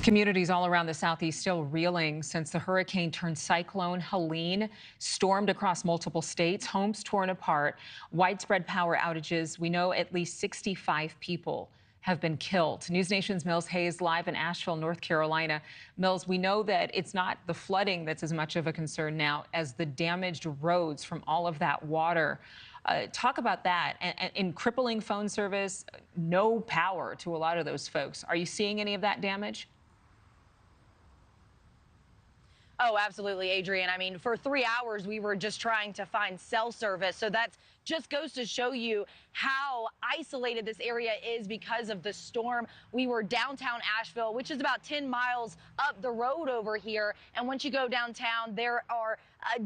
Communities all around the Southeast still reeling since the hurricane turned cyclone Helene stormed across multiple states, homes torn apart, widespread power outages. We know at least 65 people have been killed. News Nation's Mills Hayes live in Asheville, North Carolina. Mills, we know that it's not the flooding that's as much of a concern now as the damaged roads from all of that water. Talk about that. And in crippling phone service, no power to a lot of those folks. Are you seeing any of that damage? Oh, absolutely, Adrian. I mean, for 3 hours, we were just trying to find cell service. So that just goes to show you how isolated this area is because of the storm. We were downtown Asheville, which is about 10 miles up the road over here. And once you go downtown, there are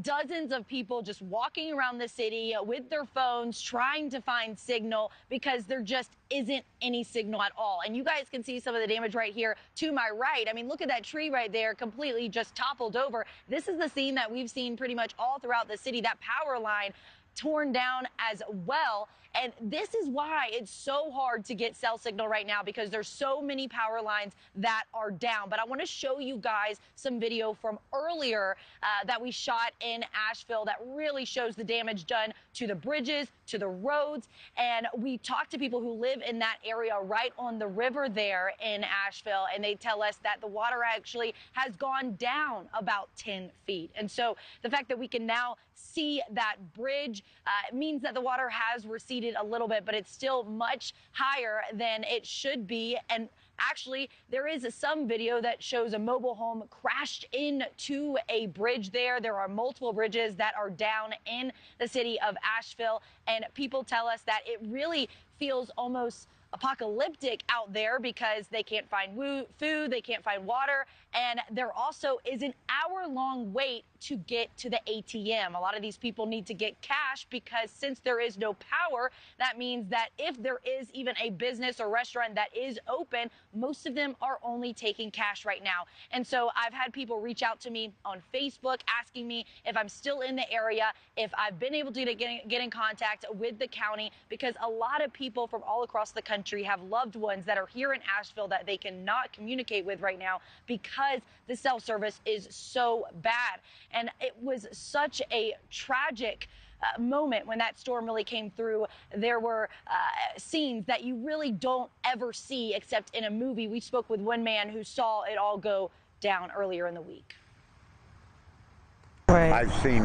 dozens of people just walking around the city with their phones trying to find signal because there just isn't any signal at all. And you guys can see some of the damage right here to my right. I mean, look at that tree right there, completely just toppled over. This is the scene that we've seen pretty much all throughout the city, that power line torn down as well. And this is why it's so hard to get cell signal right now, because there's so many power lines that are down. But I want to show you guys some video from earlier that we shot in Asheville that really shows the damage done to the bridges, to the roads. And we talked to people who live in that area right on the river there in Asheville, and they tell us that the water actually has gone down about 10 feet. And so the fact that we can now see that bridge means that the water has receded a little bit, but it's still much higher than it should be. And actually, there is some video that shows a mobile home crashed into a bridge there. There are multiple bridges that are down in the city of Asheville, and people tell us that it really feels almost apocalyptic out there because they can't find food, they can't find water, and there also is an hour-long wait to get to the ATM. A lot of these people need to get cash because since there is no power, that means that if there is even a business or restaurant that is open, most of them are only taking cash right now. And so I've had people reach out to me on Facebook asking me if I'm still in the area, if I've been able to get in contact with the county, because a lot of people from all across the country have loved ones that are here in Asheville that they cannot communicate with right now because the cell service is so bad. And it was such a tragic moment when that storm really came through. There were scenes that you really don't ever see except in a movie. We spoke with one man who saw it all go down earlier in the week. Right. I've seen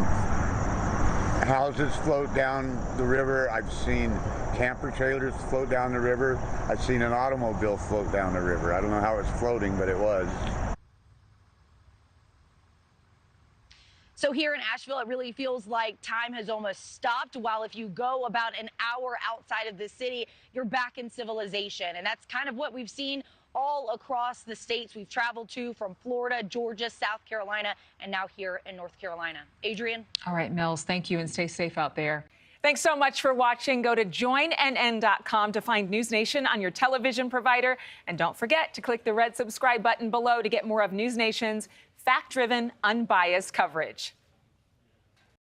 houses float down the river. I've seen camper trailers float down the river. I've seen an automobile float down the river. I don't know how it's floating, but it was. So here in Asheville, it really feels like time has almost stopped, while if you go about an hour outside of the city, you're back in civilization. And that's kind of what we've seen all across the states we've traveled to, from Florida, Georgia, South Carolina, and now here in North Carolina. Adrian? All right, Mills, thank you, and stay safe out there. Thanks so much for watching. Go to joinnn.com to find News Nation on your television provider. And don't forget to click the red subscribe button below to get more of News Nation's fact-driven, unbiased coverage.